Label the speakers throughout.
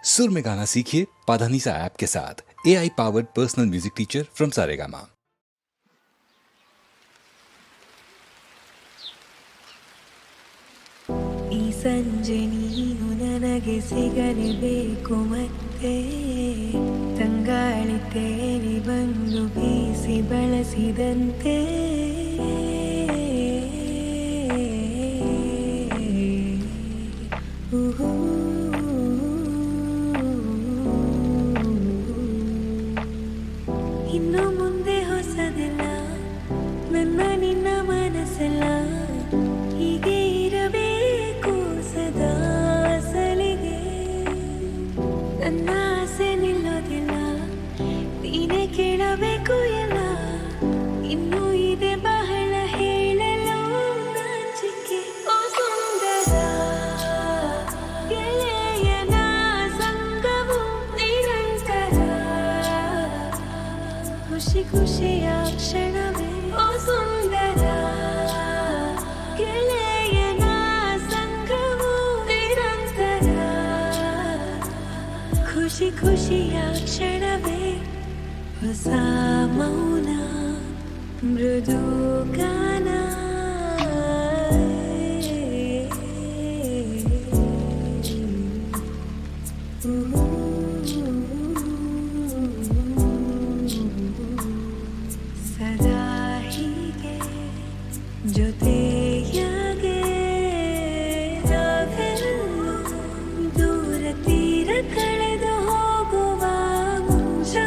Speaker 1: सुर में गाना सीखिए पाधानीसा ऐप के साथ। AI powered personal music teacher from Saregama.
Speaker 2: ಈ ಸಂಜೆ ನೀನು ನನಗೆ ಸಿಗಲೇಬೇಕು ಮತ್ತೆ ತಂಗಾಳಿ ತೇಲಿ ಬಂದು ಬೀಸಿ ಬಳಸಿದಂತೆ ಇನ್ನು ಮುಂದೆ ಹೊಸದೆಲ್ಲ ನನ್ನ ನಿನ್ನ ಮನಸ್ಸೆಲ್ಲ ಹೀಗೆ ಇರಬೇಕು ಸದಾ ಸಲಿಗೆ ನನ್ನ ಆಸೆ ನಿಲ್ಲೋದಿಲ್ಲ ನೀನೇ ಕೇಳಬೇಕು ಎಲ್ಲ ಇನ್ನೂ ಇದೆ ಬಹಳ ಹೇಳಲು ನಾಚಿಕೆ ಓ ಸುಂದರ ಗೆಳೆಯನ ಸಂಗವು ನಿರಂತರ ಖುಷಿ ಖುಷಿಯ ಕ್ಷಣವೇ ಓ ಸುಂದರ ಗೆಳೆಯನ ಸಂಗವು ನಿರಂತರ ಖುಷಿ ಖುಷಿಯ ಕ್ಷಣವೇ ಹೊಸ ಮೌನ ಮೃದು ಗಾನ ಸದಾ ಹೀಗೆ ಜೊತೆಯಾಗೆ ನಾವೆಲ್ಲೂ ದೂರ ತೀರ ಕಳೆದು ಹೋಗುವ ಮುಂಜಾನೆಯವರೆಗೆ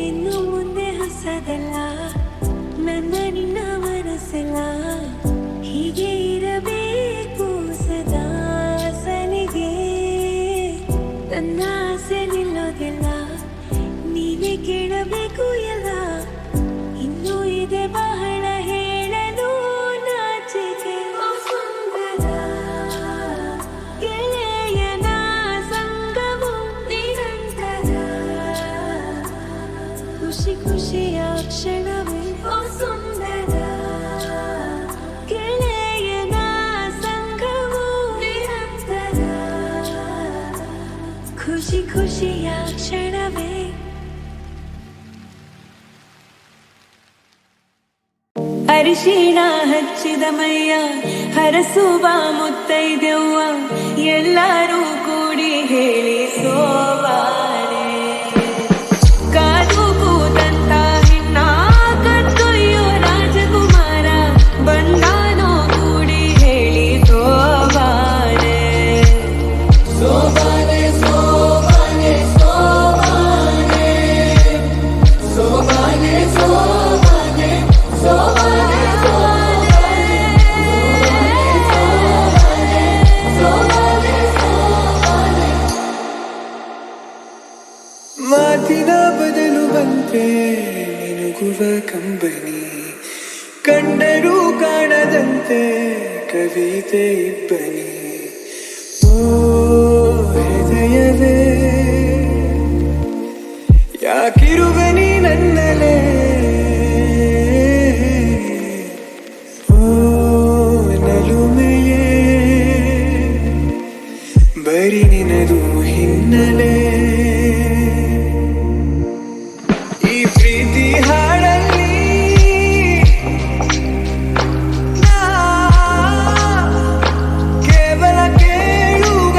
Speaker 2: ಇನ್ನು ಮುಂದೆ ಹೊಸದಲ್ಲ ನನ್ನ ನಿನ್ನ ಮನಸ್ಸೆಲ್ಲ ಹೀಗೆ ಇರಬೇಕು ಸದಾ ಸಲಿಗೆ ನನ್ನ ಆಸೆ ನಿಲ್ಲೋದಿಲ್ಲ ನೀನೇ ಕೇಳಬೇಕು ಎಲ್ಲ ಇನ್ನೂ ಇದೆ ಬಹಳ ಹೇಳಲು ನಾಚಿಕೆ ಓ ಸುಂದರ ಗೆಳೆಯನ ಸಂಗವು ನಿರಂತರ ಖುಷಿ ಖುಷಿಯ ಕ್ಷಣವೇ ಓ ಸುಂದರ ಗೆಳೆಯನ ಸಂಗವು ನಿರಂತರ ಖುಷಿ ಖುಷಿಯ ಕ್ಷಣವೇ ಅರಿಶಿಣ ಹಚ್ಚಿದ ಮೈಯ ಹರಸುವ ಮುತ್ತೈದೆವ್ವ ಎಲ್ಲರೂ ಕೂಡಿ ಹೇಳಿ ಸೋವಾರೆ ಕಾದು ಕೂತಂತ ಹೆಣ್ಣ ಕತ್ತೊಯ್ಯೋ ರಾಜಕುಮಾರ ಬಂದಾನೋ ಕೂಡಿ ಹೇಳಿ ಸೋವಾರೆ ಸೋವಾರೆ ಸೋವಾರೆ ಸೋವಾರೆ ಸೋವಾರೆ ಸೋವಾರೆ ಸೋವಾರೆ
Speaker 3: ಮಾತಿನ ಬದಲು ಬಂತೆ ಮಿನುಗುವ ಕಂಬನಿ ಕಂಡರೂ ಕಾಣದಂತೆ ಕವಿತೆ ಇಬ್ಬನಿ ಓ ಹೃದಯವೇ ಯಾಕಿರುವೆ ನೀ ನನ್ನಲೇ ಓ ನಲುಮೆಯೇ ಬರಿ ನಿನದು ಹಿನ್ನೆಲೆ ಈ ಪ್ರೀತಿ ಹಾಡಲ್ಲಿ ನಾ ಕೇವಲ ಕೇಳುಗ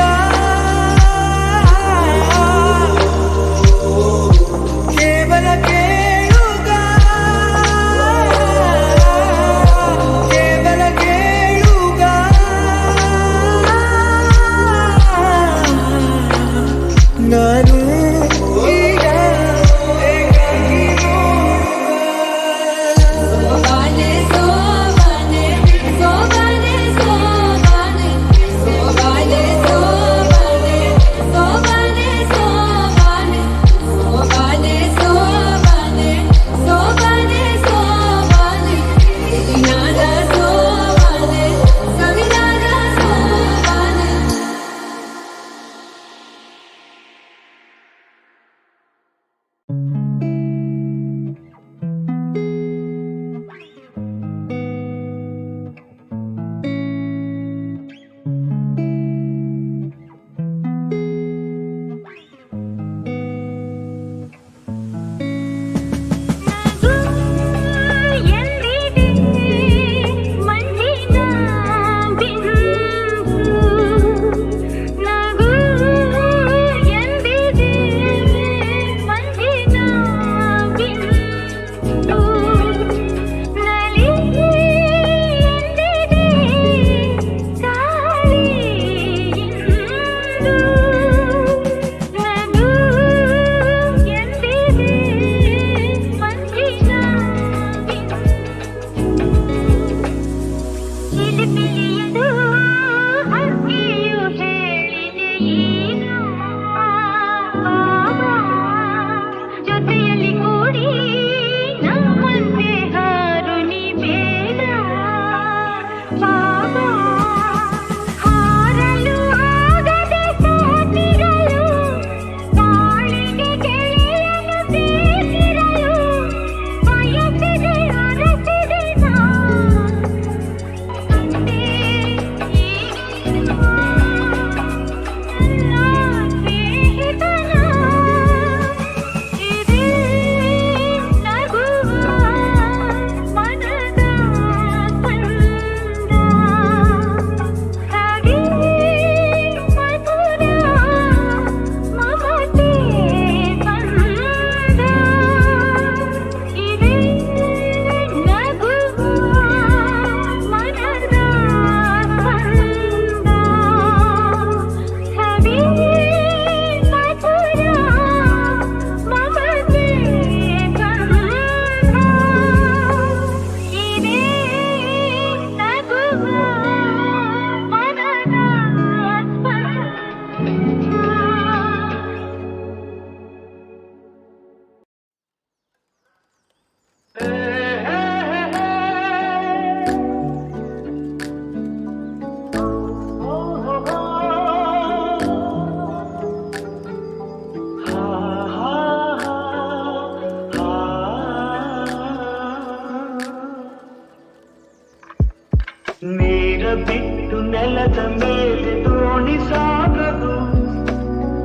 Speaker 4: ಎಂದು ಅಕ್ಕಿಯು ಹೇಳಿದೆ ಈಗ ಬಾಬಾ ಜೊತೆಯಲ್ಲಿ ಕೂಡಿ ನಮ್ಮಂತೆ ಹಾರು ನೀ ಬೇಡ ಬಾಬಾ ಹಾರಲು ಆಗದೆ ಸೋತಿರಲು ಬಾಳಿಗೆ ಗೆಳೆಯನು ಬೇಕಿರಲು ಬಯಸಿದೆ ಅರಸಿದೆ ನಾ ಅಂದೇ ಈಗಿರುವ ನನ್ನ ಸ್ನೇಹಿತನ ಇದೇ ನಗುವ ಮನದ ಕಂದ ಹಾಗೆ ಮಧುರ ಮಮತೆ ಕಂದ ಇದೇ ನಗುವ ಮನದ ಕಂದ ಹಾಗೆ ಮಧುರ ಮಮತೆ ಕಂದ ಇದೇ ನಗುವ ಮನದ
Speaker 3: ನೀರ ಬಿಟ್ಟು ನೆಲದ ಮೇಲೆ ದೋಣಿ ಸಾಗದು,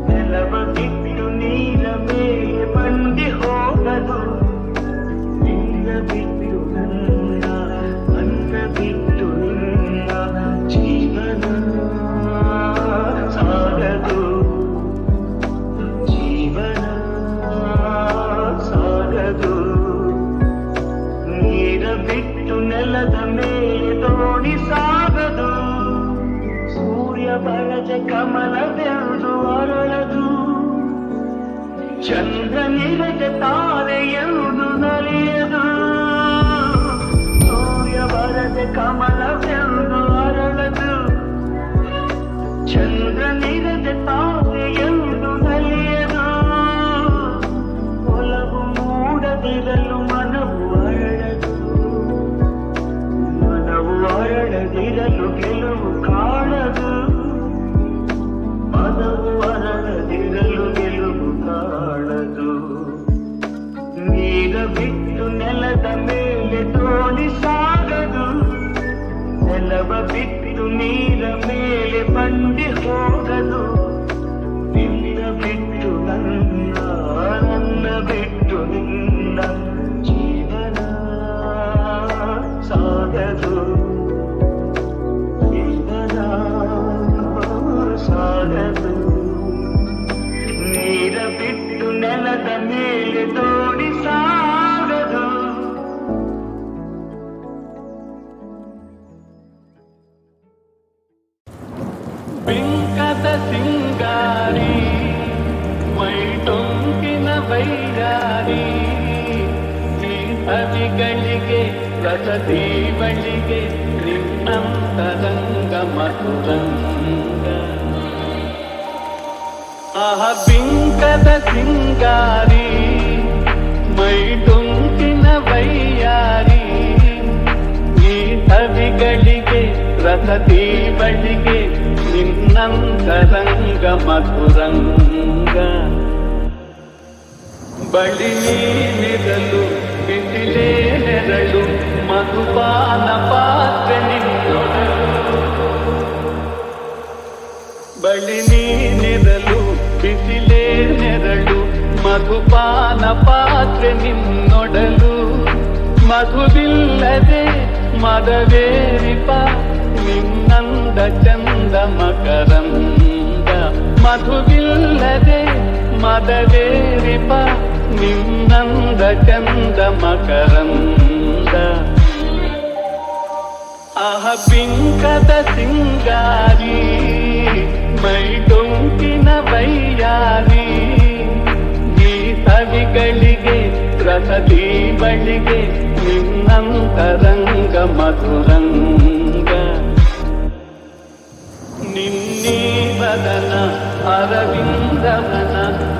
Speaker 3: ನೆಲವ ಬಿಟ್ಟು ನೀರ ಮೇಲೆ ಬಂಡಿ ಹೋಗದು. ನೀರ ಬಿಟ್ಟು ನನ್ನ, ಅನ್ನ ಬಿಟ್ಟು ನಿನ್ನ ಜೀವನ ಸಾಗದು, ಜೀವನ ಸಾಗದು. ನೀರ ಬಿಟ್ಟು ನೆಲದ ಮೇಲೆ ದೋಣಿ ಸಾಗದು, ಸೂರ್ಯ ಬಳಜ ಕಮಲವೆಂದು ಅರಳದು, ಚಂದ್ರ ನಿರಜ ತಾರೆ ಎಂದು ನಲಿಯದು. ಸೂರ್ಯ ಬಳಜ ಕಮಲವೆಂದು ಅರಳದು, ಚಂದ್ರ ನಿರಜ ತಾರೆ ಎಂದು ನಲಿಯದು. ಒಲವು ಮೂಡದಿರಲು ಮನವು ಅರಳದು, ಮನವು ಅರಳದಿರಲು ಗೆಲುವು ಕಾಣದು, ಮನವು ಅರಳದಿರಲು ಗೆಲುವು ಕಾಣದು. ನೀರ ಬಿಟ್ಟು ನೆಲದ ಮೇಲೆ ದೋಣಿ ಸಾಗದು, ನೆಲವ ಬಿಟ್ಟು ನೀರ ಮೇಲೆ ಬಂಡಿ ಹೋಗದು. ನಿನ್ನ ಬಿಟ್ಟು ನನ್ನ, ನನ್ನ ಬಿಟ್ಟು ನಿನ್ನ ಜೀವನ ಸಾಗದು, ಜೀವನ ಸಾಗದು. ನೀರ ಬಿಟ್ಟು ನೆಲದ ಮೇಲೆ ದೋಣಿ ಸಾಗದು. ಬಿಂಕದ ಸಿಂಗಾರಿ ಮೈ ಟೊಂಕಿನ ವೈರಾರಿ, ಈ ಕವಿಗಳಿಗೆ ರಸದೀವಳಿಗೆ ನಿನ್ನಂತರಂಗ ಮಧುರಂಗ. ಆಹ ಬಿಂಕದ ಸಿಂಗಾರಿ ಮೈ ಟೊಂಕಿನ ವೈಯಾರಿ, ಈ ಕವಿಗಳಿಗೆ ರಸದೀವಳಿಗೆ ನಿನ್ನಂತರಂಗ ಮಧುರಂಗ. ಬಳಿ ನೀನಿರಲು ಬಿಸಿಲೇ ನೆರಳು, ಮಧುಪಾನ ಪಾತ್ರೆ ನಿನ್ನೊಡಲು. ಬಳಿ ನೀನಿರಲು ಬಿಸಿಲೇ ನೆರಳು, ಮಧುಪಾನ ಪಾತ್ರೆ ನಿನ್ನೊಡಲು. ಮಧುವಿಲ್ಲದೆ ಮದವೇರಿಪ ನಿನ್ನಂದ ಚಂದ ಮಕರಂದ. ಮಧುವಿಲ್ಲದೆ ಮದವೇರಿಪ ನಿನ್ನಂದ ಚಂದ ಮಕರಂದ. ಆಹ ಬಿಂಕದ ಸಿಂಗಾರಿ ಮೈ ಟೊಂಕಿನ ವೈಯಾರಿ, ಈ ಸವಿಗಳಿಗೆ ರಸದೀವಳಿಗೆ ನಿನ್ನಂತರಂಗ ಮಧುರಂಗ. ಅರವಿಂದವನ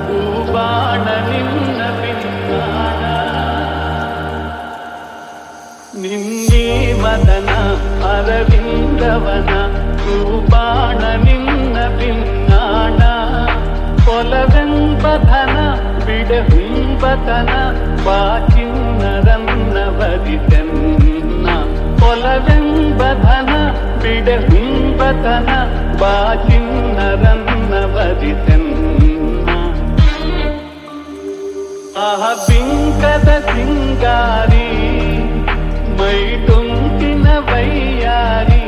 Speaker 3: ಹೂಬಾಣ ನಿನ್ನ ಪಿನ್ನಾಣ ನಿನ್ನೀ ಮದನ ಅರವಿಂದವನ ಹೂಬಾಣ ನಿನ್ನ ಪಿನ್ನಾಣ ಕೊಲವೆಂಬಧನ ಬಿಡಹುಂಬತನ ಬಾಚಿನ್ನರನ್ನ ಬದಿತೆನ್ನ ಕೊಲವೆಂಬಧನ ಬಿಡಹುಂಬತನ ಬಾಚಿನ್ನರನ್ನ ಬದಿತೆನ್ನ ಆಹ ಬಿಂಕದ ಸಿಂಗಾರಿ ಮೈ ತುಂಬಿನ ವೈಯಾರಿ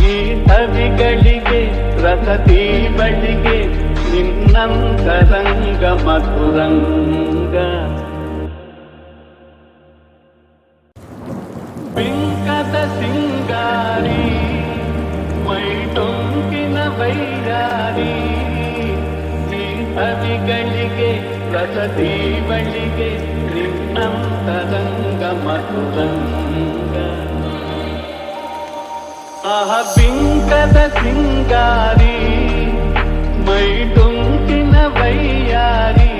Speaker 3: ಈ ಸವಿಗಳಿಗೆ ರಸತಿ ಬಳಿಗೆ ನಿನ್ನಂತರಂಗ ಮಧುರಂಗ ಬಿಂಕದ ಸಿಂಗಾರಿ ಮೈ ತುಂಬಿನ ವೈಯಾರಿ ಈ ಸವಿಗಳಿಗೆ ರಸತಿ ಬಳಿಗೆ ನಿನ್ನಂತರಂಗ ಮಧುರಂಗ ಆಹ ಬಿಂಕದ ಸಿಂಗಾರಿ ಮೈ ತುಂಬಿನ ವೈಯಾರಿ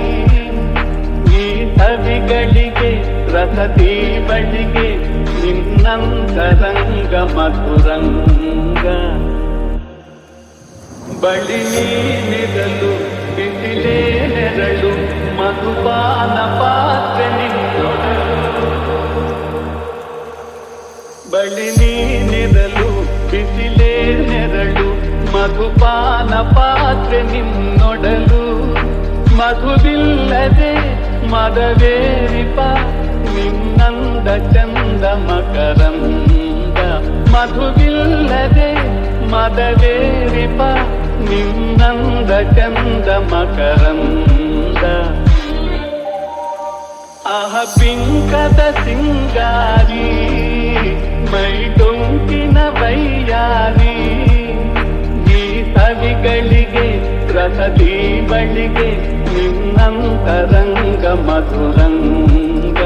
Speaker 3: ಈ ಸವಿಗಳಿಗೆ ರಸತಿ ಬಳಿಗೆ ನಿನ್ನಂತರಂಗ ಮಧುರಂಗ ಬಳಿ ನೀನಿರಲು ಬಿಸಿಲೇ ನೆರಳು ಮಧುಪಾನ ಪಾತ್ರೆ ನಿನ್ನೊಡಲು ಬಳಿ ನೀನಿರಲು ಬಿಸಿಲೇ ನೆರಳು ಮಧುಪಾನ ಪಾತ್ರೆ ನಿನ್ನೊಡಲು ಮಧುವಿಲ್ಲದೆ ಮದವೇರಿಪ ನಿನ್ನಂದ ಚಂದ ಮಕರಂದ ಮಧುವಿಲ್ಲದೆ ಮದವೇರಿಪ ನಿನ್ನಂದ ಚಂದ ಮಕರಂದ ಆಹ ಬಿಂಕದ ಸಿಂಗಾರಿ ಮೈ ತುಂಬಿನ ವೈಯಾರಿ ಈ ಸವಿಗಳಿಗೆ ರಸತಿ ಬಳಿಗೆ ನಿನ್ನಂತರಂಗ ಮಧುರಂಗ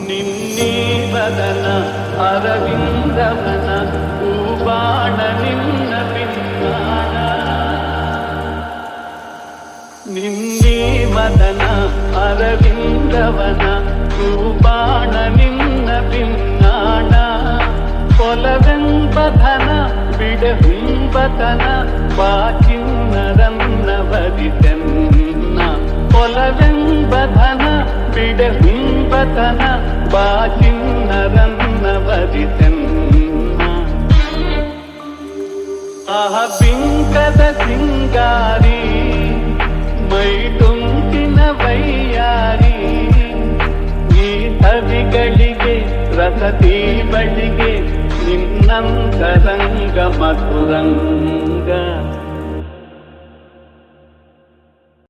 Speaker 3: ನಿನ್ನೀ ಬದನ ಅರವಿಂದವನ ಹೂಬಾಣ ನಿನ್ನ ಪಿನ್ನಾಣ ನಿನ್ನೀ ಮದನ ಅರವಿಂದವನ ಹೂಬಾಣ ನಿನ್ನ ಪಿನ್ನಾಣ ಕೊಲವೆಂಬಧನ ಬಿಡಹುಂಬತನ ಬಾಚಿನ್ನರನ್ನ ಬದಿತೆನ್ನ ಕೊಲವೆಂಬಧನ ಬಿಡಹುಂಬತನ ಬಾಚಿನ್ನರನ್ನ ಬದಿತೆನ್ನ ಆಹ ಬಿಂಕದ ಸಿಂಗಾರಿ ಮೈ ತುಂಬಿನ ವೈಯಾರಿ ಈ ಸವಿಗಳಿಗೆ ರಸತಿ ಬಳಿಗೆ ನಿನ್ನಂತರಂಗ ಮಧುರಂಗ